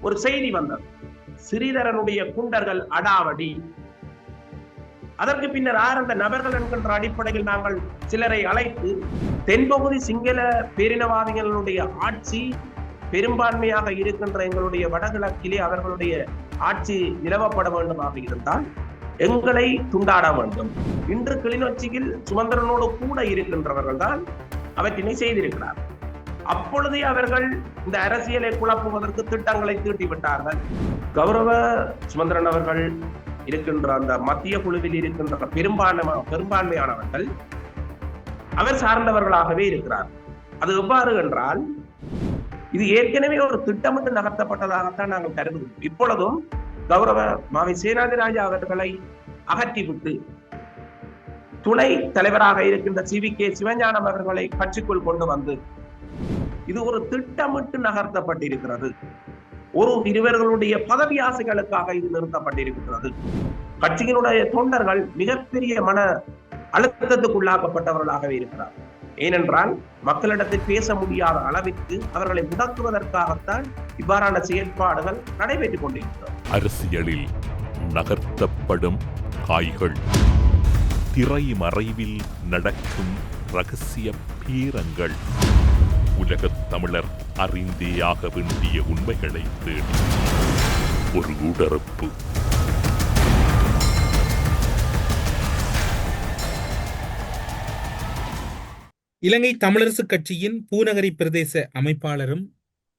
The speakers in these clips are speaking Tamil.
ஒரு செய்தி வந்தது. ஸ்ரீதரனுடைய குண்டர்கள் அடாவடி. அதற்கு பின்னர் அந்த நபர்கள் என்கின்ற அடிப்படையில் நாங்கள் சிலரை அழைத்து தென்பகுதி சிங்கள பேரினவாதிகளுடைய ஆட்சி பெரும்பான்மையாக இருக்கின்ற எங்களுடைய வடகிழக்கிலே அவர்களுடைய ஆட்சி நிலவப்பட வேண்டுமாக இருந்தால் எங்களை துண்டாட வேண்டும். இன்று கிளிநொச்சியில் சுமந்திரனோடு கூட இருக்கின்றவர்கள் தான் அவற்றினை செய்திருக்கிறார். அப்பொழுதே அவர்கள் இந்த அரசியலை குழப்புவதற்கு திட்டங்களை தீட்டிவிட்டார்கள். கௌரவ சுமந்திரன் அவர்கள் இருக்கின்ற அந்த மத்திய குழுவில் இருக்கின்ற பெரும்பான்மையானவர்கள் அவர் சார்ந்தவர்களாகவே இருக்கிறார். அது எவ்வாறு என்றால், இது ஏற்கனவே ஒரு திட்டமிட்டு நகர்த்தப்பட்டதாகத்தான் நாங்கள் கருதுகிறோம். இப்பொழுதும் கௌரவ மாவி சேனாதிராஜா அவர்களை அகற்றிவிட்டு துணை தலைவராக இருக்கின்ற CVK சிவஞானம் அவர்களை கட்சிக்குள் கொண்டு வந்து இது ஒரு திட்டமிட்டு நகர்த்தப்பட்டிருக்கிறது. இருவர்களுடைய பதவி ஆசைகளுக்காக இது நிறுத்தப்பட்டிருக்கிறது. கட்சியினுடைய தொண்டர்கள் மிகப்பெரிய மன அழுத்தத்துக்குள்ளாக்கப்பட்டவர்களாகவே இருக்கிறார். ஏனென்றால் மக்களிடத்தில் பேச முடியாத அளவிற்கு அவர்களை முடக்குவதற்காகத்தான் இவ்வாறான செயற்பாடுகள் நடைபெற்றுக் கொண்டிருக்கிறது. அரசியலில் நகர்த்தப்படும் காய்கள், திரைமறைவில் நடக்கும் ரகசிய பீரங்கள், உலகத் தமிழர் அறிந்தேயாக வேண்டிய உண்மைகளை தேடி ஒரு உடறுப்பு. இலங்கை தமிழரசு கட்சியின் பூநகரி பிரதேச அமைப்பாளரும்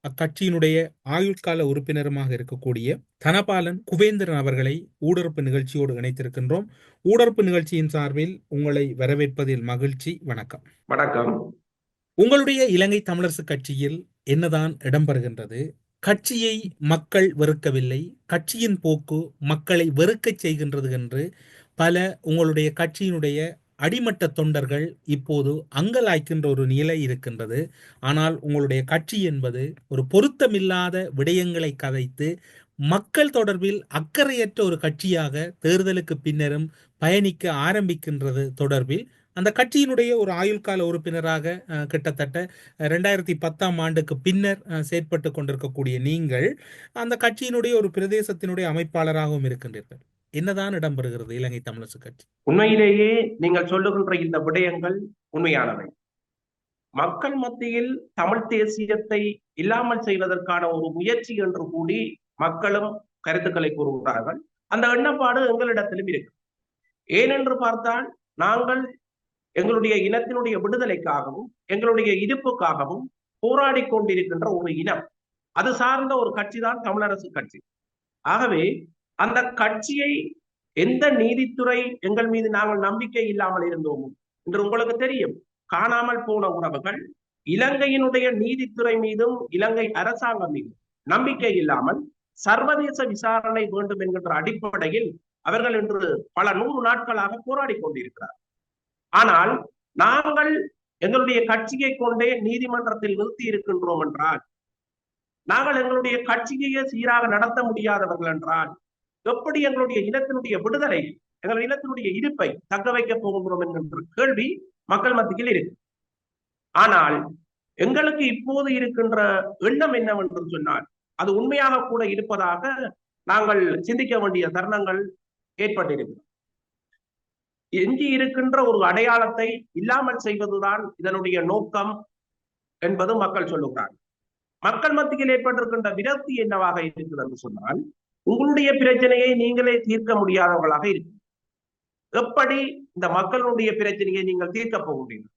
அக்கட்சியினுடைய ஆயுட்கால உறுப்பினருமாக இருக்கக்கூடிய தனபாலன் குவேந்திரன் அவர்களை ஊடறுப்பு நிகழ்ச்சியோடு இணைத்திருக்கின்றோம். ஊடறுப்பு நிகழ்ச்சியின் சார்பில் உங்களை வரவேற்பதில் மகிழ்ச்சி. வணக்கம். வணக்கம். உங்களுடைய இலங்கை தமிழரசு கட்சியில் என்னதான் இடம்பெறுகின்றது? கட்சியை மக்கள் வெறுக்கவில்லை, கட்சியின் போக்கு மக்களை வெறுக்கச் செய்கின்றது என்று பல உங்களுடைய கட்சியினுடைய அடிமட்ட தொண்டர்கள் இப்போது அங்கலாய்க்கின்ற ஒரு நிலை இருக்கின்றது. ஆனால் உங்களுடைய கட்சி என்பது ஒரு பொருத்தமில்லாத விடயங்களை கதைத்து மக்கள் தொடர்பில் அக்கறையற்ற ஒரு கட்சியாக தேர்தலுக்கு பின்னரும் பயணிக்க ஆரம்பிக்கின்றது தொடர்பில் அந்த கட்சியினுடைய ஒரு ஆயுள்கால உறுப்பினராக கிட்டத்தட்ட 2010ஆம் ஆண்டுக்கு பின்னர் செயற்பட்டு கொண்டிருக்கக்கூடிய நீங்கள் அந்த கட்சியினுடைய ஒரு பிரதேசத்தினுடைய அமைப்பாளராகவும் இருக்கின்றீர்கள். என்னதான் இடம்பெறுகிறது இலங்கை தமிழரசு கட்சி? உண்மையிலேயே நீங்கள் சொல்லுகின்ற இந்த விடயங்கள் உண்மையானவை. மக்கள் மத்தியில் தமிழ் தேசியத்தை இல்லாமல் செய்வதற்கான ஒரு முயற்சி என்று கூடி மக்களும் கருத்துக்களை கூறுகிறார்கள். அந்த எண்ணப்பாடு எங்களிடத்திலும் இருக்கு. ஏனென்று பார்த்தால் நாங்கள் எங்களுடைய இனத்தினுடைய விடுதலைக்காகவும் எங்களுடைய இருப்புக்காகவும் போராடி கொண்டிருக்கின்ற ஒரு இனம், அது சார்ந்த ஒரு கட்சி தான் தமிழரசு கட்சி. ஆகவே அந்த கட்சியை எந்த நீதித்துறை எங்கள் மீது நாங்கள் நம்பிக்கை இல்லாமல் இருந்தோமோ என்று உங்களுக்கு தெரியும். காணாமல் போன உறவுகள் இலங்கையினுடைய நீதித்துறை மீதும் இலங்கை அரசாங்கம் மீதும் நம்பிக்கை இல்லாமல் சர்வதேச விசாரணை வேண்டும் என்கின்ற அடிப்படையில் அவர்கள் இன்று பல 100 நாட்களாக போராடி கொண்டிருக்கிறார். ஆனால் நாங்கள் எங்களுடைய கட்சியை கொண்டே நீதிமன்றத்தில் நிறுத்தி இருக்கின்றோம் என்றால், நாங்கள் எங்களுடைய கட்சியையே சீராக நடத்த முடியாதவர்கள் என்றால், எப்படி எங்களுடைய இனத்தினுடைய விடுதலை, எங்களுடைய இனத்தினுடைய இருப்பை தக்க வைக்க போகின்றோம் என்கின்ற கேள்வி மக்கள் மத்தியில் இருக்கு. ஆனால் எங்களுக்கு இப்போது இருக்கின்ற எண்ணம் என்னவென்று சொன்னால், அது உண்மையாக கூட இருப்பதாக நாங்கள் சிந்திக்க வேண்டிய தருணங்கள் ஏற்பட்டிருக்கிறது. எஞ்சி இருக்கின்ற ஒரு அடையாளத்தை இல்லாமல் செய்வதுதான் இதனுடைய நோக்கம் என்பது மக்கள் சொல்லுகிறார்கள். மக்கள் மத்தியில் ஏற்பட்டிருக்கின்ற விரக்தி என்னவாக இருக்கிறது என்று சொன்னால், உங்களுடைய பிரச்சனையை நீங்களே தீர்க்க முடியாதவர்களாக இருக்கு. எப்படி இந்த மக்களுடைய பிரச்சனையை நீங்கள் தீர்க்க போக முடியும்?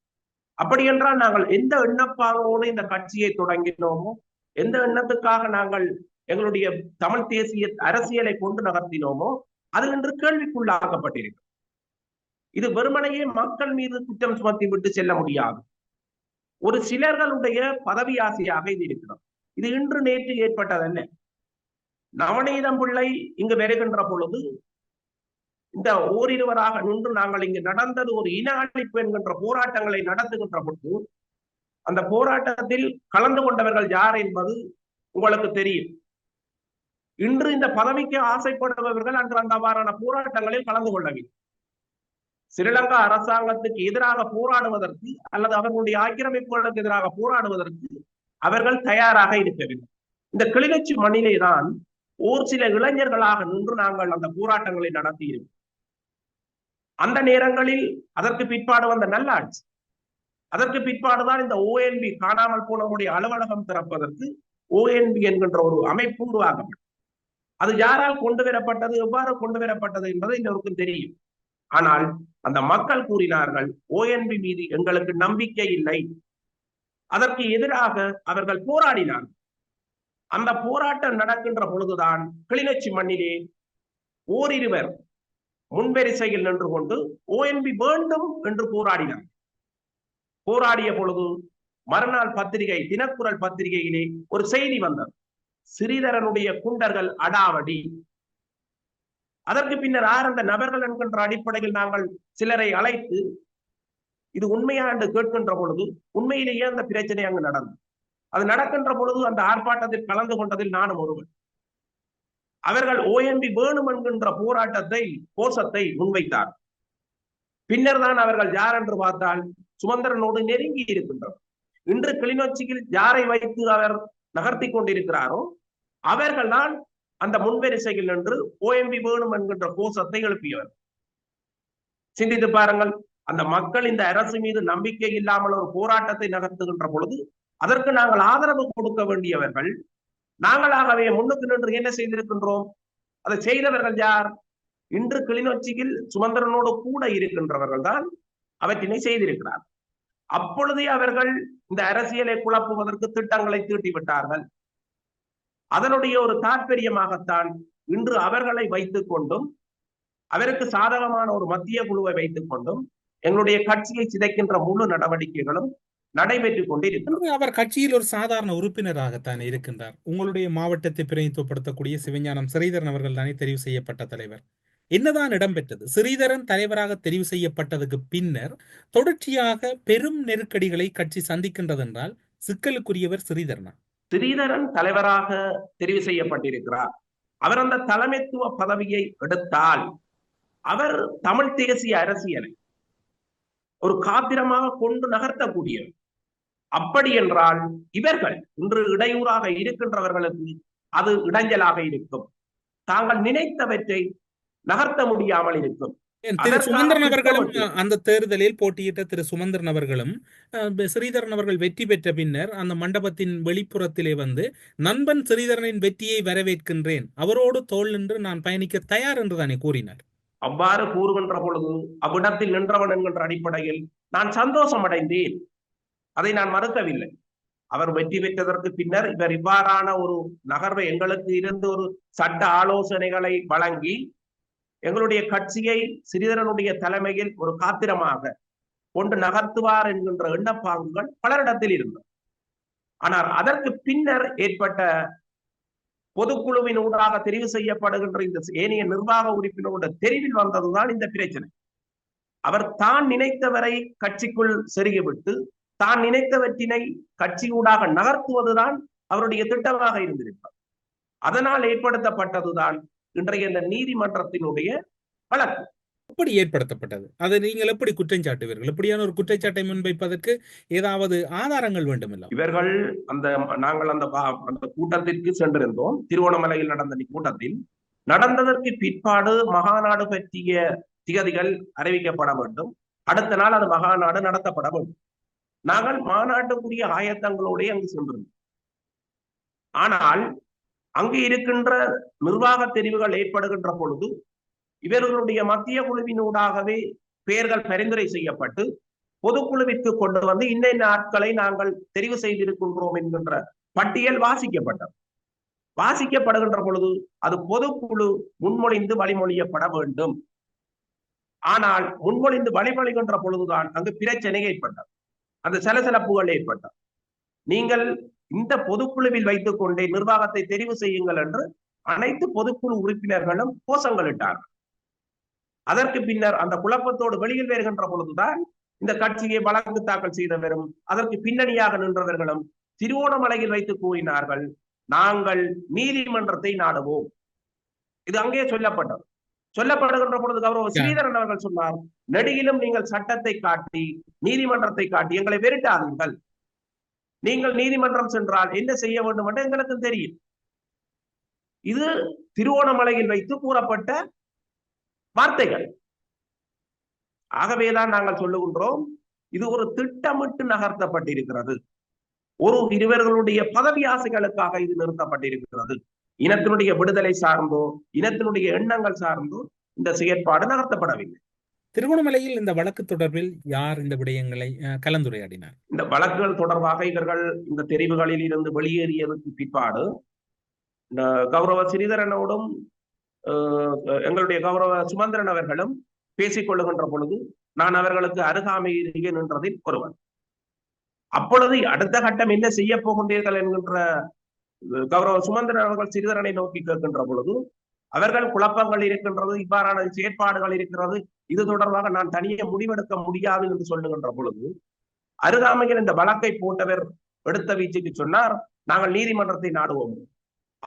அப்படி என்றால் நாங்கள் எந்த எண்ணப்பாகோடு இந்த கட்சியை தொடங்கினோமோ, எந்த எண்ணத்துக்காக நாங்கள் எங்களுடைய தமிழ் தேசிய அரசியலை கொண்டு நகர்த்தினோமோ அது இன்று கேள்விக்குள்ளாக்கப்பட்டிருக்கு. இது வெறுமனையே மக்கள் மீது குற்றம் சுமத்தி விட்டு செல்ல முடியாது. ஒரு சிலர்களுடைய பதவி ஆசையாக இது இருக்கிறது. இது இன்று நேற்று ஏற்பட்டதல்ல. நவநீதம் பிள்ளை இங்கு வருகின்ற பொழுது இந்த ஓரிருவராக நின்று நாங்கள் இங்கு நடந்தது ஒரு இன அழிப்பு என்கின்ற போராட்டங்களை நடத்துகின்ற பொழுது அந்த போராட்டத்தில் கலந்து கொண்டவர்கள் யார் என்பது உங்களுக்கு தெரியும். இன்று இந்த பதவிக்கு ஆசைப்படுபவர்கள் அன்று அந்த அவ்வாறான போராட்டங்களில் கலந்து கொள்ளவில்லை. ஸ்ரீலங்கா அரசாங்கத்துக்கு எதிராக போராடுவதற்கு அல்லது அவர்களுடைய ஆக்கிரமிப்புகளுக்கு எதிராக போராடுவதற்கு அவர்கள் தயாராக இருக்கவில்லை. இந்த கிளிநொச்சி மண்ணிலே தான் ஒரு சில இளைஞர்களாக நின்று நாங்கள் அந்த போராட்டங்களை நடத்தியிருக்கோம். அந்த நேரங்களில் அதற்கு பிற்பாடு வந்த நல்லாட்சி, அதற்கு பிற்பாடுதான் இந்த ONB காணாமல் போனவருடைய அலுவலகம் திறப்பதற்கு ONB என்கின்ற ஒரு அமைப்பு உருவாக்கப்பட்டது. அது யாரால் கொண்டு வரப்பட்டது, எவ்வாறு கொண்டு வரப்பட்டது என்பது எல்லோருக்கும் தெரியும். ஆனால் அந்த மக்கள் கூறினார்கள், ONB மீது எங்களுக்கு நம்பிக்கை இல்லை. அதற்கு எதிராக அவர்கள் போராடினார்கள். அந்த போராட்டம் நடக்கின்ற பொழுதுதான் கிளிநொச்சி மண்ணிலே ஓரிருவர் முன்வரிசையில் நின்று கொண்டு ONB வேண்டும் என்று போராடினார். போராடிய பொழுது மறுநாள் பத்திரிகை, தினக்குரல் பத்திரிகையிலே ஒரு செய்தி வந்தது, ஸ்ரீதரனுடைய குண்டர்கள் அடாவடி. அதற்கு பின்னர் அந்த நபர்கள் என்கின்ற அடிப்படையில் நாங்கள் சிலரை அழைத்து இது உண்மையா என்று கேட்கின்ற பொழுது உண்மையிலேயே அந்த பிரச்சனை அங்கு நடந்தது. அது நடக்கின்ற பொழுது அந்த ஆர்ப்பாட்டத்தில் கலந்து கொண்டதில் நானும் ஒருவன். அவர்கள் ONB வேணும் என்கின்ற போராட்டத்தை, கோஷத்தை முன்வைத்தார். பின்னர் தான் அவர்கள் யார் என்று பார்த்தால் சுமந்திரனோடு நெருங்கி இருக்கின்றனர். இன்று கிளிநொச்சியில் யாரை வைத்து அவர் நகர்த்தி கொண்டிருக்கிறாரோ அவர்கள் தான் அந்த முன்வரிசையில் நின்று ONB வேணும் என்கின்ற கோஷத்தை எழுப்பியவர். சிந்தித்து பாருங்கள், அந்த மக்கள் இந்த அரசு மீது நம்பிக்கை இல்லாமல் ஒரு போராட்டத்தை நகர்த்துகின்ற பொழுது அதற்கு நாங்கள் ஆதரவு கொடுக்க வேண்டியவர்கள் நாங்களாகவே முன்னுக்கு நின்று என்ன செய்திருக்கின்றோம்? அதை செய்தவர்கள் யார்? இன்று கிளிநொச்சியில் சுமந்திரனோடு கூட இருக்கின்றவர்கள் தான் அவற்றினை செய்திருக்கிறார். அப்பொழுதே அவர்கள் இந்த அரசியலை குழப்புவதற்கு திட்டங்களை தீட்டிவிட்டார்கள். அதனுடைய ஒரு தாற்பயமாகத்தான் இன்று அவர்களை வைத்துக் கொண்டும் அவருக்கு சாதகமான ஒரு மத்திய குழுவை வைத்துக் கொண்டும் எங்களுடைய கட்சியை சிதைக்கின்ற முழு நடவடிக்கைகளும் நடைபெற்றுக் கொண்டிருக்கிறது. அவர் கட்சியில் ஒரு சாதாரண உறுப்பினராகத்தான் இருக்கின்றார். உங்களுடைய மாவட்டத்தை பிரதிநிதித்துவப்படுத்தக்கூடிய சிவஞானம் ஸ்ரீதரன் அவர்கள் தானே தெரிவு செய்யப்பட்ட தலைவர். என்னதான் இடம்பெற்றது? ஸ்ரீதரன் தலைவராக தெரிவு செய்யப்பட்டதுக்கு பின்னர் தொடர்ச்சியாக பெரும் நெருக்கடிகளை கட்சி சந்திக்கின்றது என்றால் சிக்கலுக்குரியவர் ஸ்ரீதரனா? ஸ்ரீதரன் தலைவராக தெரிவு செய்யப்பட்டிருக்கிறார். அவர் அந்த தலைமைத்துவ பதவியை எடுத்தால் அவர் தமிழ் தேசிய அரசியலை ஒரு காத்திரமாக கொண்டு நகர்த்தக்கூடியவர். அப்படி என்றால் இவர்கள் இன்று இடையூறாக இருக்கின்றவர்களுக்கு அது இடைஞ்சலாக இருக்கும். தாங்கள் நினைத்தவற்றை நகர்த்த முடியாமல் இருக்கும். திரு சுமந்திரன் அவர்களும் அந்த தேர்தலில் போட்டியிட்ட திரு சுமந்திரன் அவர்களும் ஸ்ரீதரன் அவர்கள் வெற்றி பெற்ற பின்னர் அந்த மண்டபத்தின் வெளிப்புறத்திலே வந்து நண்பன் ஸ்ரீதரனின் வெற்றியை வரவேற்கின்றேன், அவரோடு தோள் நின்று நான் பயணிக்க தயார் என்று தானே கூறினார். அவ்வாறு கூறுகின்ற பொழுது அவ்விடத்தில் நின்றவன் என்கின்ற அடிப்படையில் நான் சந்தோஷம் அடைந்தேன். அதை நான் மறுக்கவில்லை. அவர் வெற்றி பெற்றதற்கு பின்னர் இவர் இவ்வாறான ஒரு நகர்வை எங்களுக்கு இருந்து ஒரு சட்ட ஆலோசனைகளை வழங்கி எங்களுடைய கட்சியை ஸ்ரீதரனுடைய தலைமையில் ஒரு காத்திரமாக கொண்டு நகர்த்துவார் என்கின்ற எண்ணப்பாங்குகள் பலரிடத்தில் இருந்தது. ஆனால் அதற்கு பின்னர் ஏற்பட்ட பொதுக்குழுவின் ஊடாக தெரிவு செய்யப்படுகின்ற இந்த ஏனைய நிர்வாக உறுப்பினரோட தெரிவில் வந்ததுதான் இந்த பிரச்சனை. அவர் தான் நினைத்தவரை கட்சிக்குள் செருகிவிட்டு தான் நினைத்தவற்றினை கட்சியூடாக நகர்த்துவதுதான் அவருடைய திட்டமாக இருந்திருப்பார். அதனால் ஏற்படுத்தப்பட்டதுதான் இன்றைய இந்த நீதிமன்றத்தினுடைய வழக்கு. எப்படி ஏற்படுத்தப்பட்டது? அதை நீங்கள் எப்படி குற்றம் சாட்டுவீர்கள்? எப்படியான ஒரு குற்றச்சாட்டை முன்வைப்பதற்கு ஏதாவது ஆதாரங்கள் வேண்டுமில்ல? இவர்கள் நாங்கள் அந்த கூட்டத்திற்கு சென்றிருந்தோம். திருவோணமலையில் நடந்த கூட்டத்தில் நடந்ததற்கு பிற்பாடு மகாநாடு பற்றிய திகதிகள் அறிவிக்கப்பட வேண்டும். அடுத்த நாள் அது மகாநாடு நடத்தப்பட வேண்டும். நாங்கள் மாநாட்டுக்குரிய ஆயத்தங்களோட அங்கு சென்றிருந்தோம். ஆனால் அங்கு இருக்கின்ற நிர்வாக தெரிவுகள் ஏற்படுகின்ற பொழுது இவர்களுடைய மத்திய குழுவினூடாகவே பெயர்கள் பரிந்துரை செய்யப்பட்டு பொதுக்குழுவிற்கு கொண்டு வந்து இன்ன ஆட்களை நாங்கள் தெரிவு செய்திருக்கின்றோம் என்கின்ற பட்டியல் வாசிக்கப்படுகின்ற பொழுது அது பொதுக்குழு முன்மொழிந்து வழிமொழியப்பட வேண்டும். ஆனால் முன்மொழிந்து வழிமொழிகின்ற பொழுதுதான் அங்கு பிரச்சனை ஏற்பட்டது, அந்த சலசலப்புகள் ஏற்பட்டது. நீங்கள் இந்த பொதுக்குழுவில் வைத்துக் கொண்டே நிர்வாகத்தை தெரிவு செய்யுங்கள் என்று அனைத்து பொதுக்குழு உறுப்பினர்களும் கோஷங்களிட்டார்கள். அதற்கு பின்னர் அந்த குழப்பத்தோடு வெளியில் வருகின்ற பொழுதுதான் இந்த கட்சியை வழக்கு தாக்கல் செய்தவரும் அதற்கு பின்னணியாக நின்றவர்களும் திருவோணமலையில் வைத்து கூறினார்கள், நாங்கள் நீதிமன்றத்தை நாடுவோம். இது அங்கே சொல்லப்படுகின்ற பொழுது கௌரவ ஸ்ரீதரன் அவர்கள் சொன்னார், நெடுகிலும் நீங்கள் சட்டத்தை காட்டி நீதிமன்றத்தை காட்டி எங்களை வெறுட்டாதீர்கள். நீங்கள் நீதிமன்றம் சென்றால் என்ன செய்ய வேண்டும் என்று எங்களுக்கு தெரியும். இது திருவோணமலையில் வைத்து கூறப்பட்ட வார்த்தைகள். ஆகவேதான் நாங்கள் சொல்லுகின்றோம், இது ஒரு திட்டமிட்டு நகர்த்தப்பட்டிருக்கிறது. இருவர்களுடைய பதவி ஆசைகளுக்காக இது நிறுத்தப்பட்டிருக்கிறது. இனத்தினுடைய விடுதலை சார்ந்தோ இனத்தினுடைய எண்ணங்கள் சார்ந்தோ இந்த செயற்பாடு நகர்த்தப்படவில்லை. திருகோணமலையில் இந்த வழக்கு தொடர்பில் யார் இந்த விடயங்களை கலந்துரையாடினார்? இந்த வழக்குகள் தொடர்பாக இவர்கள் இந்த தெரிவுகளில் இருந்து வெளியேறியதற்கு பிற்பாடு கௌரவ ஸ்ரீதரனோடும் எங்களுடைய கௌரவ சுமந்திரன் அவர்களும் பேசிக் கொள்ளுகின்ற பொழுது நான் அவர்களுக்கு அருகாமையிலேயே நின்றதில் ஒருவன். அப்பொழுது அடுத்த கட்டம் என்ன செய்ய போகின்றீர்கள் என்கின்ற கௌரவ சுமந்திரன் அவர்கள் ஸ்ரீதரனை நோக்கி கேட்கின்ற பொழுது அவர்கள் குழப்பங்கள் இருக்கின்றது, இவ்வாறான செயற்பாடுகள் இருக்கிறது, இது தொடர்பாக நான் தனியே முடிவெடுக்க முடியாது என்று சொல்லுகின்ற பொழுது அருகாமையில் இந்த வழக்கை போட்டவர் எடுத்த வீச்சுக்கு சொன்னார், நாங்கள் நீதிமன்றத்தை நாடுவோம்.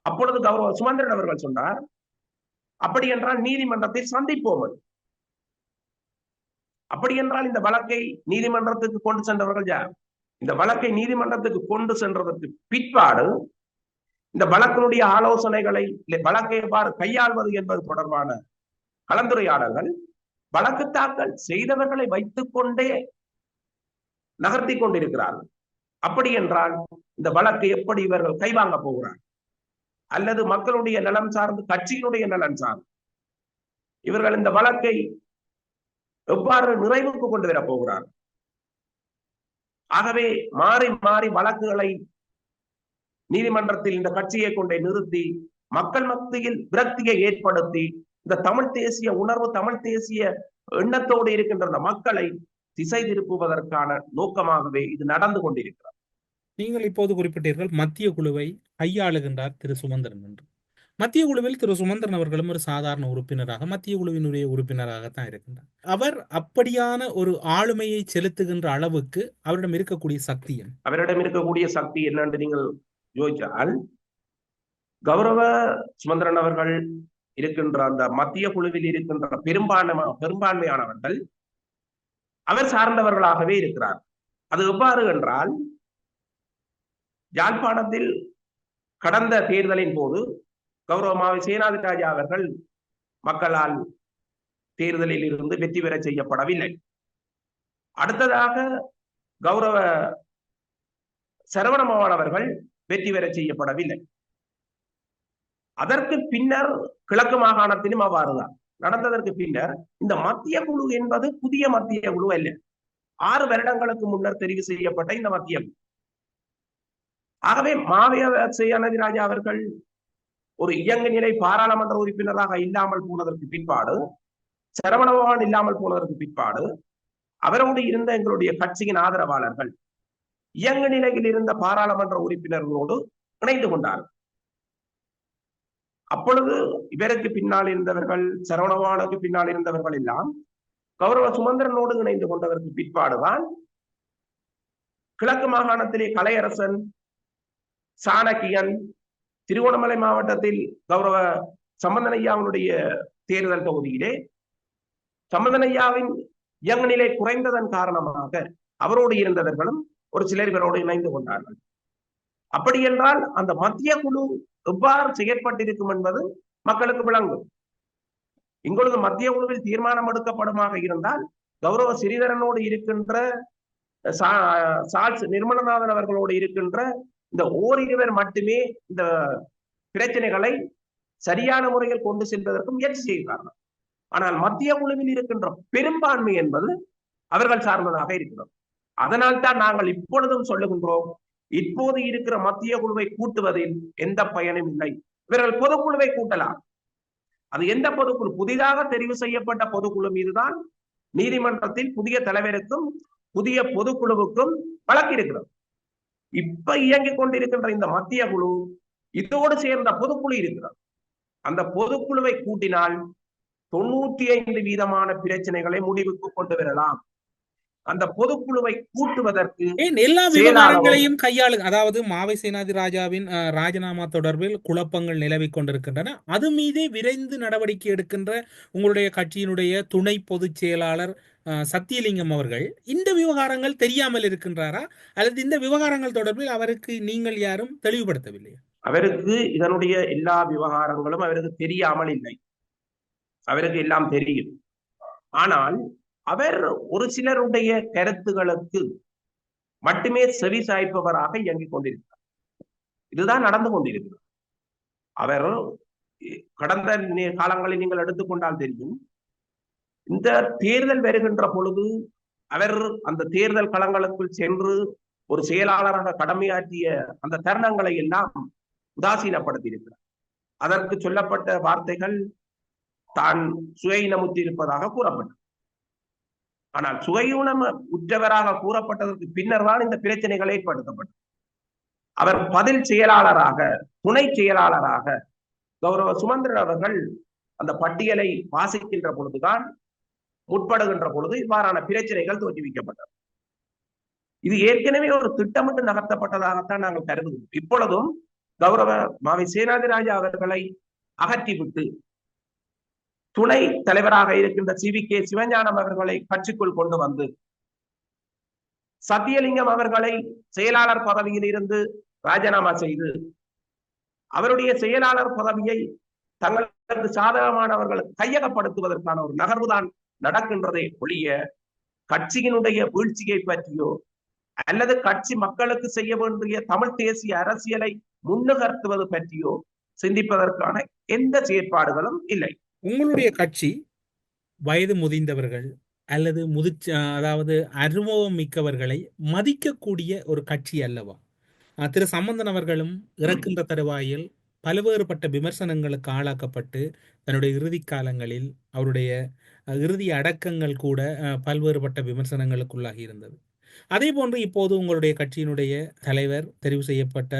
அப்பொழுது கௌரவ சுமந்திரன் அவர்கள் சொன்னார், அப்படி என்றால் நீதிமன்றத்தை சந்திப்போம். அப்படி என்றால் இந்த வழக்கை நீதிமன்றத்துக்கு கொண்டு சென்றவர்கள் யார்? இந்த வழக்கை நீதிமன்றத்துக்கு கொண்டு சென்றதற்கு பிற்பாடு இந்த வழக்கினுடைய ஆலோசனைகளை, வழக்கை எவ்வாறு கையாள்வது என்பது தொடர்பான கலந்துரையாடல்கள் வழக்கு தாக்கல் செய்தவர்களை வைத்துக் கொண்டே நகர்த்தி கொண்டிருக்கிறார்கள். அப்படி என்றால் இந்த வழக்கை எப்படி இவர்கள் கைவாங்க போகிறார்கள்? அல்லது மக்களுடைய நலம் சார்ந்து, கட்சியினுடைய நலன் சார்ந்து இவர்கள் இந்த வழக்கை எவ்வாறு நிறைவுக்கு கொண்டு வரப் போகிறார்கள்? ஆகவே மாறி மாறி வழக்குகளை நீதிமன்றத்தில் இந்த கட்சியை கொண்டே நிறுத்தி மக்கள் மத்தியில் விரக்தியை ஏற்படுத்தி இந்த தமிழ் தேசிய உணர்வு, தமிழ் தேசிய எண்ணத்தோடு இருக்கின்ற மக்களை திசை திருப்புவதற்கான நோக்கமாகவே இது நடந்து கொண்டிருக்கிறது. நீங்கள் இப்போது குறிப்பிட்டீர்கள் மத்திய குழுவை கையாளுகின்றார் திரு சுமந்திரன் என்று. மத்திய குழுவில் திரு சுமந்திரன் அவர்களும் ஒரு சாதாரண உறுப்பினராக, மத்திய குழுவினுடைய உறுப்பினராகத்தான் இருக்கின்றார். அவர் அப்படியான ஒரு ஆளுமையை செலுத்துகின்ற அளவுக்கு அவரிடம் இருக்கக்கூடிய சக்தி என்ன? அவரிடம் இருக்கக்கூடிய சக்தி என்னென்று நீங்கள் யோசித்தால், கௌரவ சுமந்திரன் அவர்கள் இருக்கின்ற அந்த மத்திய குழுவில் இருக்கின்ற பெரும்பான்மையானவர்கள் அவர் சார்ந்தவர்களாகவே இருக்கிறார். அது எவ்வாறு என்றால், யாழ்ப்பாணத்தில் கடந்த தேர்தலின் போது கௌரவ மாவை சேனாதிராஜா அவர்கள் மக்களால் தேர்தலில் இருந்து வெற்றி பெற செய்யப்படவில்லை. அடுத்ததாக கௌரவ சரவணபவன் அவர்கள் வெற்றி பெற செய்யப்படவில்லை. அதற்கு பின்னர் கிழக்கு மாகாணத்திலும் அவ்வாறுதான் நடந்ததற்கு பின்னர் இந்த மத்திய குழு என்பது புதிய மத்திய குழு அல்ல. 6 வருடங்களுக்கு முன்னர் தெரிவு செய்யப்பட்ட இந்த மத்திய குழு. ஆகவே மாவை சேனாதிராஜா அவர்கள் ஒரு இயங்கு நிலை பாராளுமன்ற உறுப்பினராக இல்லாமல் போனதற்கு பிற்பாடு, சரவணபவன் இல்லாமல் போனதற்கு பிற்பாடு அவரோடு இருந்த எங்களுடைய கட்சியின் ஆதரவாளர்கள் இயங்கு நிலையில் இருந்த பாராளுமன்ற உறுப்பினர்களோடு இணைந்து கொண்டார்கள். அப்பொழுது இவருக்கு பின்னால் இருந்தவர்கள், சரவணபவனுக்கு பின்னால் இருந்தவர்கள் எல்லாம் கௌரவ சுமந்திரனோடு இணைந்து கொண்டதற்கு பிற்பாடுதான் கிழக்கு மாகாணத்திலே கலையரசன், சாணக்கியன், திருகோணமலை மாவட்டத்தில் கௌரவ சம்பந்தனையாவுடைய தேர்தல் தொகுதியிலே சம்பந்தனையாவின் இயங்கு நிலை குறைந்ததன் காரணமாக அவரோடு இருந்தவர்களும் ஒரு சிலர் இவரோடு இணைந்து கொண்டார்கள். அப்படி என்றால் அந்த மத்திய குழு எவ்வாறு செயற்பட்டிருக்கும் என்பது மக்களுக்கு விளங்கும். இங்கொழுது மத்திய குழுவில் தீர்மானம் எடுக்கப்படுமாக இருந்தால் கௌரவ ஸ்ரீதரனோடு இருக்கின்ற சால்ஸ் நிர்மலநாதன் அவர்களோடு இருக்கின்ற இந்த ஓரிருவர் மட்டுமே இந்த பிரச்சனைகளை சரியான முறையில் கொண்டு செல்வதற்கு முயற்சி செய்கிறார்கள். ஆனால் மத்திய குழுவில் இருக்கின்ற பெரும்பான்மை என்பது அவர்கள் சார்ந்ததாக இருக்கிறது. அதனால் தான் நாங்கள் இப்பொழுதும் சொல்லுகின்றோம், இப்போது இருக்கிற மத்திய குழுவை கூட்டுவதில் எந்த பயனும் இல்லை. இவர்கள் பொதுக்குழுவை கூட்டலாம். அது எந்த பொதுக்குழு? புதிதாக தெரிவு செய்யப்பட்ட பொதுக்குழு மீதுதான் நீதிமன்றத்தில் புதிய தலைவருக்கும் புதிய பொதுக்குழுவுக்கும் வழக்கு இருக்கிறது. இப்ப இயங்கிக் கொண்டிருக்கின்ற இந்த மத்திய குழு இதோடு சேர்ந்த பொதுக்குழு இருக்கிறது. அந்த பொதுக்குழுவை கூட்டினால் 95% பிரச்சனைகளை முடிவுக்கு கொண்டு வரலாம். அந்த பொதுக்குழுவை கூட்டுவதற்கு எல்லா விவகாரங்களையும் கையாளு, அதாவது மாவை சேனாதிராஜாவின் ராஜினாமா தொடர்பில் குழப்பங்கள் நிலவிக் கொண்டிருக்கின்றன. அது மீதே விரைந்து நடவடிக்கை எடுக்கின்ற உங்களுடைய கட்சியினுடைய துணை பொதுச் செயலாளர் சத்தியலிங்கம் அவர்கள் இந்த விவகாரங்கள் தெரியாமல் இருக்கின்றாரா, அல்லது இந்த விவகாரங்கள் தொடர்பில் அவருக்கு நீங்கள் யாரும் தெளிவுபடுத்தவில்லையா? அவருக்கு இதனுடைய எல்லா விவகாரங்களும் அவருக்கு தெரியாமல் இல்லை, அவருக்கு எல்லாம் தெரியும். ஆனால் அவர் ஒரு சிலருடைய கருத்துகளுக்கு மட்டுமே செவி சாய்ப்பவராக இயங்கிக் கொண்டிருக்கிறார். இதுதான் நடந்து கொண்டிருக்கிறார். அவர் கடந்த காலங்களில் நீங்கள் எடுத்துக்கொண்டால் தெரியும், இந்த தேர்தல் வருகின்ற பொழுது அவர் அந்த தேர்தல் களங்களுக்குள் சென்று ஒரு செயலாளராக கடமையாற்றிய அந்த தருணங்களை எல்லாம் உதாசீனப்படுத்தி இருக்கிறார். அதற்கு சொல்லப்பட்ட வார்த்தைகள் தான் சுயநமுத்தி இருப்பதாக கூறப்பட்டது. ஆனால் சுயநம உற்றவராக கூறப்பட்டதற்கு பின்னர் தான் இந்த பிரச்சனைகள் ஏற்படுத்தப்பட்டது. அவர் பதில் செயலாளராக, துணை செயலாளராக கௌரவ சுமந்திரன் அவர்கள் அந்த பட்டியலை வாசிக்கின்ற பொழுதுதான், முற்படுகின்ற பொழுது இவ்வாறான பிரச்சனைகள் தோற்றுவிக்கப்பட்டது. இது ஏற்கனவே ஒரு திட்டமிட்டு நகர்த்தப்பட்டதாகத்தான் நாங்கள் கருதுகிறோம். இப்பொழுதும் கௌரவ மாவி சேனாதிராஜா அவர்களை அகற்றிவிட்டு துணை தலைவராக இருக்கின்ற CVK சிவஞானம் அவர்களை கட்சிக்குள் கொண்டு வந்து சத்தியலிங்கம் அவர்களை செயலாளர் பதவியில் இருந்து ராஜினாமா செய்து அவருடைய செயலாளர் பதவியை தங்களுக்கு சாதகமானவர்கள் கையகப்படுத்துவதற்கான ஒரு நகர்வுதான் நடக்கின்றதே ஒழிய கட்சியினுடைய வீழ்ச்சியை பற்றியோ அல்லது கட்சி மக்களுக்கு செய்ய வேண்டிய தமிழ் தேசிய அரசியலை முன்னுகர்த்துவது பற்றியோ சிந்திப்பதற்கான எந்த செயற்பாடுகளும் இல்லை. உங்களுடைய கட்சி வயது முதிர்ந்தவர்கள் அல்லது அதாவது அனுபவம் மிக்கவர்களை மதிக்கக்கூடிய ஒரு கட்சி அல்லவா? திரு சம்பந்தன் அவர்களும் இறக்கின்ற தருவாயில் பல்வேறுபட்ட விமர்சனங்களுக்கு ஆளாக்கப்பட்டு தன்னுடைய இறுதி காலங்களில் அவருடைய இறுதி அடக்கங்கள் கூட பல்வேறுபட்ட விமர்சனங்களுக்குள்ளாகி இருந்தது. அதே போன்று இப்போது உங்களுடைய கட்சியினுடைய தலைவர், தெரிவு செய்யப்பட்ட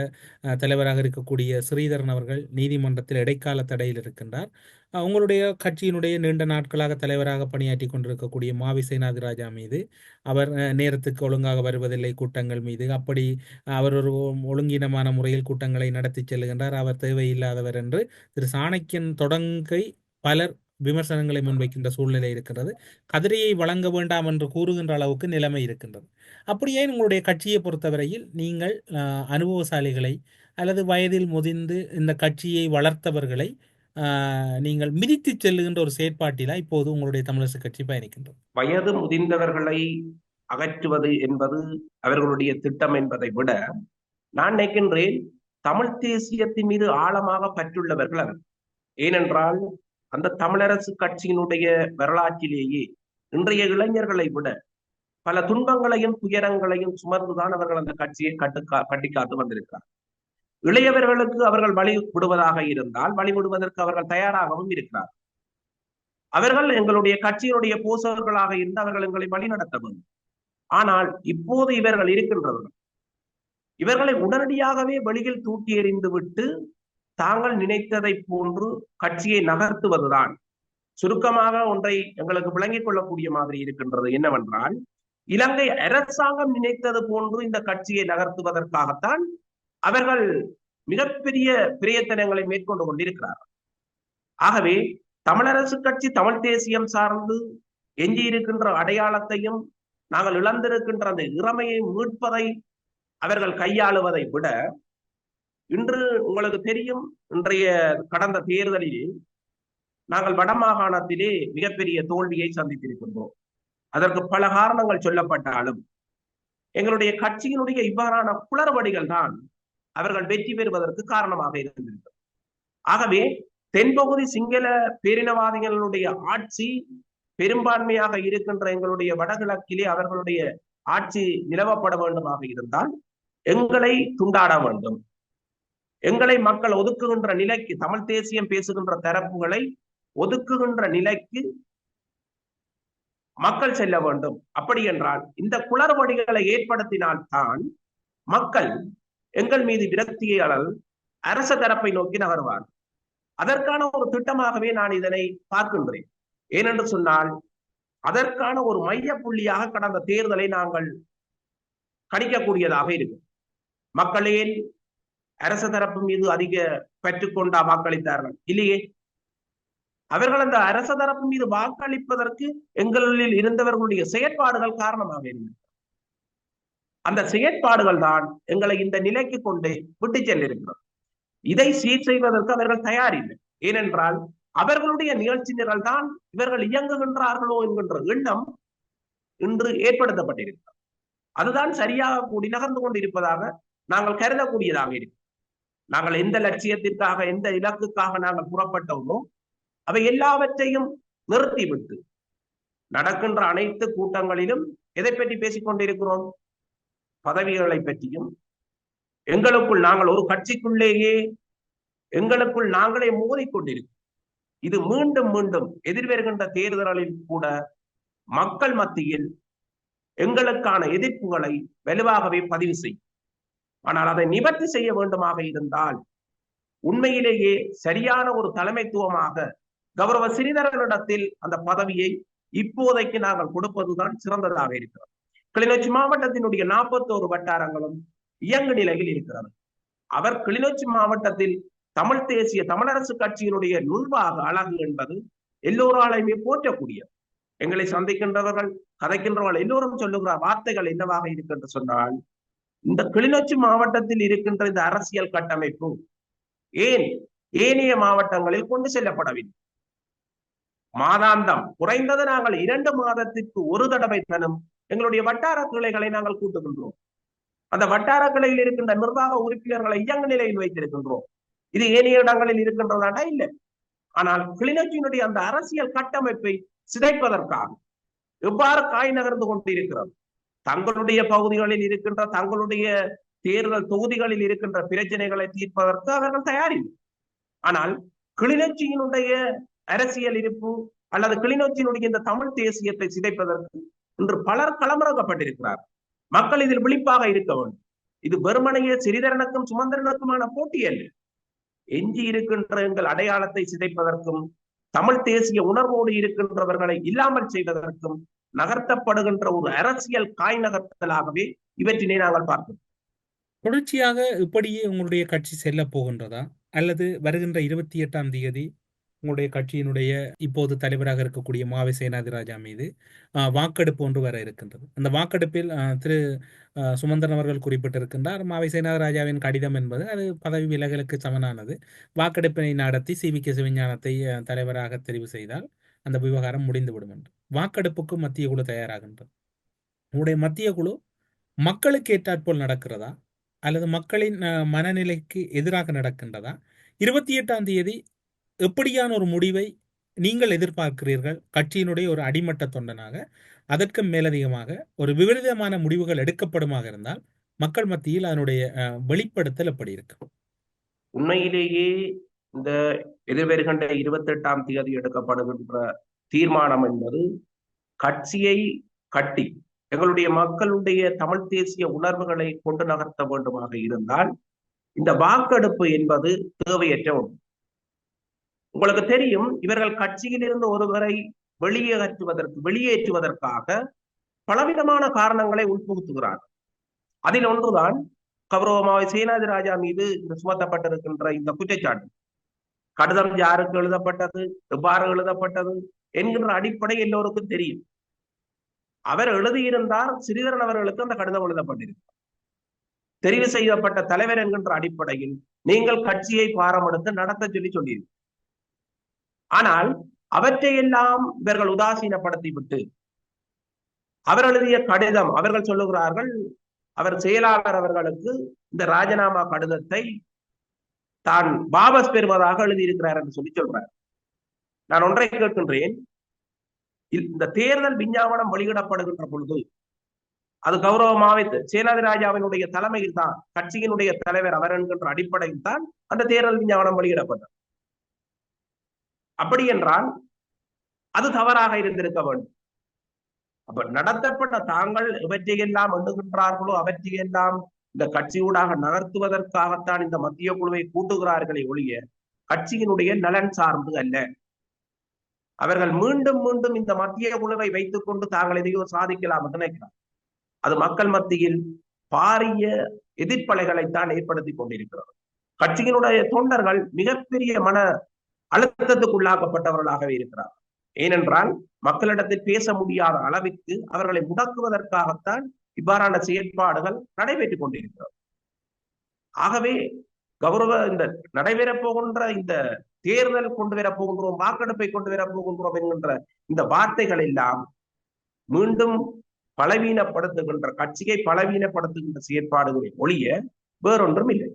தலைவராக இருக்கக்கூடிய ஸ்ரீதரன் அவர்கள் நீதிமன்றத்தில் இடைக்கால தடையில் இருக்கின்றார். உங்களுடைய கட்சியினுடைய நீண்ட நாட்களாக தலைவராக பணியாற்றி கொண்டிருக்கக்கூடிய மாவி சேனாதிராஜா மீது அவர் நேரத்துக்கு ஒழுங்காக வருவதில்லை கூட்டங்கள் மீது, அப்படி அவர் ஒரு ஒழுங்கீனமான முறையில் கூட்டங்களை நடத்தி செல்லுகின்றார், அவர் தேவையில்லாதவர் என்று திரு சாணக்கியன் தொடங்கி பலர் விமர்சனங்களை முன்வைக்கின்ற சூழ்நிலை இருக்கின்றது. கதிரையை வழங்க வேண்டாம் என்று கூறுகின்ற அளவுக்கு நிலைமை இருக்கின்றது. அப்படியே உங்களுடைய கட்சியை பொறுத்தவரையில் நீங்கள் அனுபவசாலிகளை அல்லது வயதில் முதிர்ந்து இந்த கட்சியை வளர்த்தவர்களை நீங்கள் மிதித்து செல்லுகின்ற ஒரு செயற்பாட்டிலா இப்போது உங்களுடைய தமிழரசு கட்சி பயணிக்கின்றது? வயது முதிர்ந்தவர்களை அகற்றுவது என்பது அவர்களுடைய திட்டம் என்பதை விட, நான் நினைக்கின்றேன் தமிழ் தேசியத்தின் மீது ஆழமாக பற்றுள்ளவர்கள் அவர். ஏனென்றால் அந்த தமிழரசு கட்சியினுடைய வரலாற்றிலேயே இன்றைய இளைஞர்களை விட பல துன்பங்களையும் துயரங்களையும் சுமர்ந்துதான் அவர்கள் அந்த கட்சியை கட்டி காத்து வந்திருக்கிறார். இளையவர்களுக்கு அவர்கள் வழி விடுவதாக இருந்தால் வழி விடுவதற்கு அவர்கள் தயாராகவும் இருக்கிறார். அவர்கள் எங்களுடைய கட்சியினுடைய போசகர்களாக இருந்து அவர்கள் எங்களை வழி நடத்த வேண்டும். ஆனால் இப்போது இவர்கள் இருக்கின்றவர்கள் இவர்களை உடனடியாகவே வெளியில் தூக்கி எறிந்து விட்டு தாங்கள் நினைத்ததை போன்று கட்சியை நகர்த்துவதுதான். சுருக்கமாக ஒன்றை எங்களுக்கு விளங்கிக் கொள்ளக்கூடிய மாதிரி இருக்கின்றது. என்னவென்றால், இலங்கை அரசாங்கம் நினைத்தது போன்று இந்த கட்சியை நகர்த்துவதற்காகத்தான் அவர்கள் மிகப்பெரிய பிரயத்தனங்களை மேற்கொண்டு கொண்டிருக்கிறார்கள். ஆகவே தமிழரசு கட்சி தமிழ் தேசியம் சார்ந்து எஞ்சி இருக்கின்ற அடையாளத்தையும் நாங்கள் இழந்திருக்கின்ற அந்த இறமையை மீட்பதை அவர்கள் கையாளுவதை விட, இன்று உங்களுக்கு தெரியும், இன்றைய கடந்த தேர்தலில் நாங்கள் வடமாகாணத்திலே மிகப்பெரிய தோல்வியை சந்தித்திருக்கின்றோம். அதற்கு பல காரணங்கள் சொல்லப்பட்டாலும் எங்களுடைய கட்சியினுடைய இவ்வாறான குளறுபடிகள் தான் அவர்கள் வெற்றி பெறுவதற்கு காரணமாக இருந்திருக்கிறது. ஆகவே தென்பகுதி சிங்கள பேரினவாதிகளுடைய ஆட்சி பெரும்பான்மையாக இருக்கின்ற எங்களுடைய வடகிழக்கிலே அவர்களுடைய ஆட்சி நிலவப்பட வேண்டுமாக இருந்தால் எங்களை துண்டாட வேண்டும். எங்களை மக்கள் ஒதுக்குகின்ற நிலைக்கு, தமிழ் தேசியம் பேசுகின்ற தரப்புகளை ஒதுக்குகின்ற நிலைக்கு மக்கள் செல்ல வேண்டும். அப்படி என்றால் இந்த குளறுபடிகளை ஏற்படுத்தினால் தான் மக்கள் எங்கள் மீது விரக்தியாளர் அரச தரப்பை நோக்கி நகர்வார். அதற்கான ஒரு திட்டமாகவே நான் இதனை பார்க்கின்றேன். ஏனென்று சொன்னால், அதற்கான ஒரு மைய புள்ளியாக கடந்த தேர்தலை நாங்கள் கணிக்கக்கூடியதாக இருக்கும். மக்களே அரச தரப்பு மீது அதிக பெற்றுக்கொண்டா வாக்களித்தார்கள்? இல்லையே. அவர்கள் அந்த அரச தரப்பு மீது வாக்களிப்பதற்கு எங்களில் இருந்தவர்களுடைய செயற்பாடுகள் காரணமாக இருந்தது. அந்த செயற்பாடுகள் தான் எங்களை இந்த நிலைக்கு கொண்டு விட்டு சென்றிருக்கிறது. இதை சீர் செய்வதற்கு அவர்கள் தயாரில்லை. ஏனென்றால் அவர்களுடைய நிகழ்ச்சி நிரல் தான் இவர்கள் இயங்குகின்றார்களோ என்கின்ற எண்ணம் இன்று ஏற்படுத்தப்பட்டிருக்கிறது. அதுதான் சரியாக கூடி நகர்ந்து கொண்டிருப்பதாக நாங்கள் கருதக்கூடியதாக இருக்கு. நாங்கள் எந்த லட்சியத்திற்காக எந்த இலக்குக்காக நாங்கள் புறப்பட்டோமோ அவை எல்லாவற்றையும் நிறுத்திவிட்டு நடக்கின்ற அனைத்து கூட்டங்களிலும் எதை பற்றி பேசிக் கொண்டிருக்கிறோம்? பதவிகளை பற்றியும், எங்களுக்குள் நாங்கள் ஒரு கட்சிக்குள்ளேயே எங்களுக்குள் நாங்களே மோதிக்கொண்டிருக்கிறோம். இது மீண்டும் மீண்டும் எதிர்வருகின்ற தேர்தலில் கூட மக்கள் மத்தியில் எங்களுக்கான எதிர்ப்புகளை வலுவாகவே பதிவு செய்யும். ஆனால் அதை நிவர்த்தி செய்ய வேண்டுமாக இருந்தால் உண்மையிலேயே சரியான ஒரு தலைமைத்துவமாக கௌரவ ஸ்ரீதரனிடத்தில் அந்த பதவியை இப்போதைக்கு நாங்கள் கொடுப்பதுதான் சிறந்ததாக இருக்கிறது. கிளிநொச்சி மாவட்டத்தினுடைய 41 வட்டாரங்களும் இயங்கு நிலையில் இருக்கிறது. அவர் கிளிநொச்சி மாவட்டத்தில் தமிழ் தேசிய தமிழரசு கட்சியினுடைய நிர்வாக அழகு என்பது எல்லோராலையுமே போற்றக்கூடியது. எங்களை சந்திக்கின்றவர்கள் கதைக்கின்றவர்கள் எல்லோரும் சொல்லுகிற வார்த்தைகள் என்னவாக இருக்கு என்று சொன்னால், இந்த கிளிநொச்சி மாவட்டத்தில் இருக்கின்ற இந்த அரசியல் கட்டமைப்பு ஏன் ஏனைய மாவட்டங்களில் கொண்டு செல்லப்படவில்லை? மாதாந்தம் குறைந்தது நாங்கள் 2 மாதத்திற்கு ஒரு தடவை தனும் எங்களுடைய வட்டார கிளைகளை நாங்கள் கூட்டுகின்றோம். அந்த வட்டார கிளையில் இருக்கின்ற நிர்வாக உறுப்பினர்களை இயங்கு நிலையில் வைத்திருக்கின்றோம். இது ஏனைய இடங்களில் இருக்கின்றதாண்டா இல்லை. ஆனால் கிளிநொச்சியினுடைய அந்த அரசியல் கட்டமைப்பை சிதைப்பதற்காக எவ்வாறு காய் நகர்ந்து கொண்டிருக்கிறது? தங்களுடைய பகுதிகளில் இருக்கின்ற தங்களுடைய தேர்தல் தொகுதிகளில் இருக்கின்ற பிரச்சனைகளை தீர்ப்பதற்கு அவர்கள் தயாரில்லை. ஆனால் கிளிநொச்சியினுடைய அரசியல் இருப்பு அல்லது கிளிநொச்சியினுடைய இந்த தமிழ் தேசியத்தை சிதைப்பதற்கு இன்று பலர் களமிறக்கப்பட்டிருக்கிறார். மக்கள் இதில் விழிப்பாக இருக்க வேண்டும். இது வெறுமனையே ஸ்ரீதரனுக்கும் சுமந்திரனுக்குமான போட்டி அல்ல. எஞ்சி இருக்கின்ற எங்கள் அடையாளத்தை சிதைப்பதற்கும் தமிழ் தேசிய உணர்வோடு இருக்கின்றவர்களை இல்லாமல் செய்வதற்கும் நகர்த்தப்படுகின்ற ஒரு அரசியல் காய் நகர்த்தலாகவே இவற்றினை நாங்கள் பார்க்கிறோம். தொடர்ச்சியாக இப்படியே உங்களுடைய கட்சி செல்ல போகின்றதா, அல்லது வருகின்ற 28ஆம் தேதி உங்களுடைய கட்சியினுடைய இப்போது தலைவராக இருக்கக்கூடிய மாவை சேனாதிராஜா மீது வாக்கெடுப்பு ஒன்று வர இருக்கின்றது. அந்த வாக்கெடுப்பில் திரு சுமந்திரன் அவர்கள் குறிப்பிட்டிருக்கின்றார், மாவை சேனாதிராஜாவின் கடிதம் என்பது அது பதவி விலகலுக்கு சமனானது. வாக்கெடுப்பினை நடத்தி சிவிகே சிவஞானத்தை தலைவராக தெரிவு செய்தால் அந்த விவகாரம் முடிந்துவிடும் என்று. வாக்கெடுப்புக்கு மத்திய குழு தயாராகின்றது. உங்களுடைய மத்திய குழு மக்களுக்கு ஏற்றாற்போல் நடக்கிறதா, அல்லது மக்களின் மனநிலைக்கு எதிராக நடக்கின்றதா? 28ஆம் தேதி எப்படியான ஒரு முடிவை நீங்கள் எதிர்பார்க்கிறீர்கள்? கட்சியினுடைய ஒரு அடிமட்ட தொண்டனாக அதற்கு மேலதிகமாக ஒரு விபரீதமான முடிவுகள் எடுக்கப்படுமாக இருந்தால் மக்கள் மத்தியில் அதனுடைய வெளிப்படுத்தல் எப்படி இருக்கு? உண்மையிலேயே இந்த எதிர்வருகின்ற 28ஆம் தேதி எடுக்கப்படுகின்ற தீர்மானம் என்பது கட்சியை கட்டி எங்களுடைய மக்களுடைய தமிழ் தேசிய உணர்வுகளை கொண்டு நகர்த்த வேண்டுமாக இருந்தால் இந்த வாக்கெடுப்பு என்பது தேவையற்ற ஒன்று. உங்களுக்கு தெரியும், இவர்கள் கட்சியில் இருந்து ஒருவரை வெளியேற்றுவதற்காக பலவிதமான காரணங்களை உட்புகுத்துகிறார். அதில் ஒன்றுதான் கௌரவமாவை சேனாதிராஜா மீது சுமத்தப்பட்டிருக்கின்ற இந்த குற்றச்சாட்டு. கடிதம் யாருக்கு எழுதப்பட்டது, எவ்வாறு எழுதப்பட்டது என்கின்ற அடிப்படை எல்லோருக்கும் தெரியும். அவர் எழுதியிருந்தார், ஸ்ரீதரன் அவர்களுக்கு அந்த கடிதம் எழுதப்பட்டிருக்கிறார். தெரிவு செய்யப்பட்ட தலைவர் என்கின்ற அடிப்படையில் நீங்கள் கட்சியை பாரமெடுத்து நடத்த சொல்லியிருக்கிறார். ஆனால் அவற்றையெல்லாம் இவர்கள் உதாசீனப்படுத்தி விட்டு அவர் எழுதிய கடிதம், அவர்கள் சொல்லுகிறார்கள் அவர் செயலாளர் அவர்களுக்கு இந்த ராஜினாமா கடிதத்தை தான் வாபஸ் பெறுவதாக எழுதியிருக்கிறார் என்று சொல்றார். நான் ஒன்றை கேட்கின்றேன், இந்த தேர்தல் விஞ்ஞாபனம் வெளியிடப்படுகின்ற பொழுது அது கௌரவமாவே சேனாதிராஜாவினுடைய தலைமையில் தான், கட்சியினுடைய தலைவர் அவர் என்கின்ற அடிப்படையில் தான் அந்த தேர்தல் விஞ்ஞாபனம் வெளியிடப்பட்டது. அப்படி என்றால் அது தவறாக இருந்திருக்க வேண்டும். அப்ப நடத்தப்பட்ட தாங்கள் எவற்றையெல்லாம் எண்ணுகின்றார்களோ அவற்றையெல்லாம் இந்த கட்சியூடாக நகர்த்துவதற்காகத்தான் இந்த மத்திய குழுவை கூட்டுகிறார்களே ஒழிய கட்சியினுடைய நலன் சார்ந்து அல்ல. அவர்கள் மீண்டும் மீண்டும் இந்த மத்திய குழுவை வைத்துக் கொண்டு தாங்கள் எதையோ சாதிக்கலாம் என்று நினைக்கிறார். அது மக்கள் மத்தியில் பாரிய எதிர்ப்பலைகளைத்தான் ஏற்படுத்தி கொண்டிருக்கிறது. கட்சியினுடைய தொண்டர்கள் மிகப்பெரிய மன அழுத்தத்துக்குள்ளாக்கப்பட்டவர்களாகவே இருக்கிறார். ஏனென்றால் மக்களிடத்தில் பேச முடியாத அளவிற்கு அவர்களை முடக்குவதற்காகத்தான் இவ்வாறான செயற்பாடுகள் நடைபெற்றுக் கொண்டிருக்கிறது. ஆகவே இந்த நடைபெறப் போகின்ற இந்த தேர்தல் கொண்டு வரப் போகின்றோம், வாக்கெடுப்பை கொண்டு வரப் போகின்றோம் என்கின்ற இந்த வார்த்தைகள் எல்லாம் மீண்டும் பலவீனப்படுத்துகின்ற, கட்சியை பலவீனப்படுத்துகின்ற செயற்பாடுகளை ஒழிய வேறொன்றும் இல்லை.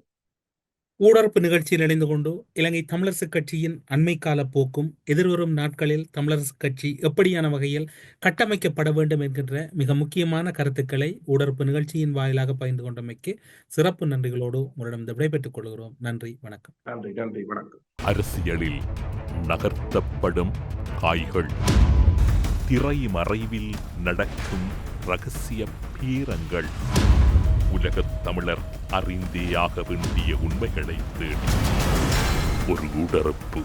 ஊடறுப்பு நிகழ்ச்சியில் இணைந்து கொண்டு இலங்கை தமிழரசுக் கட்சியின் அண்மை கால போக்கும் எதிர்வரும் நாட்களில் தமிழரசுக் கட்சி எப்படியான வகையில் கட்டமைக்கப்பட வேண்டும் என்கின்ற மிக முக்கியமான கருத்துக்களை ஊடறுப்பு நிகழ்ச்சியின் வாயிலாக பகிர்ந்து கொண்டமைக்கு சிறப்பு நன்றிகளோடு உங்களிடம் விடைபெற்றுக் கொள்கிறோம். நன்றி, வணக்கம். நன்றி, நன்றி, வணக்கம். அரசியலில் நகர்த்தப்படும் காய்கள், திரைமறைவில் நடக்கும் ரகசிய பீரங்கள், உலகத் தமிழர் அறிந்தேயாக வேண்டிய உண்மைகளை தேடி ஒரு ஊடறுப்பு.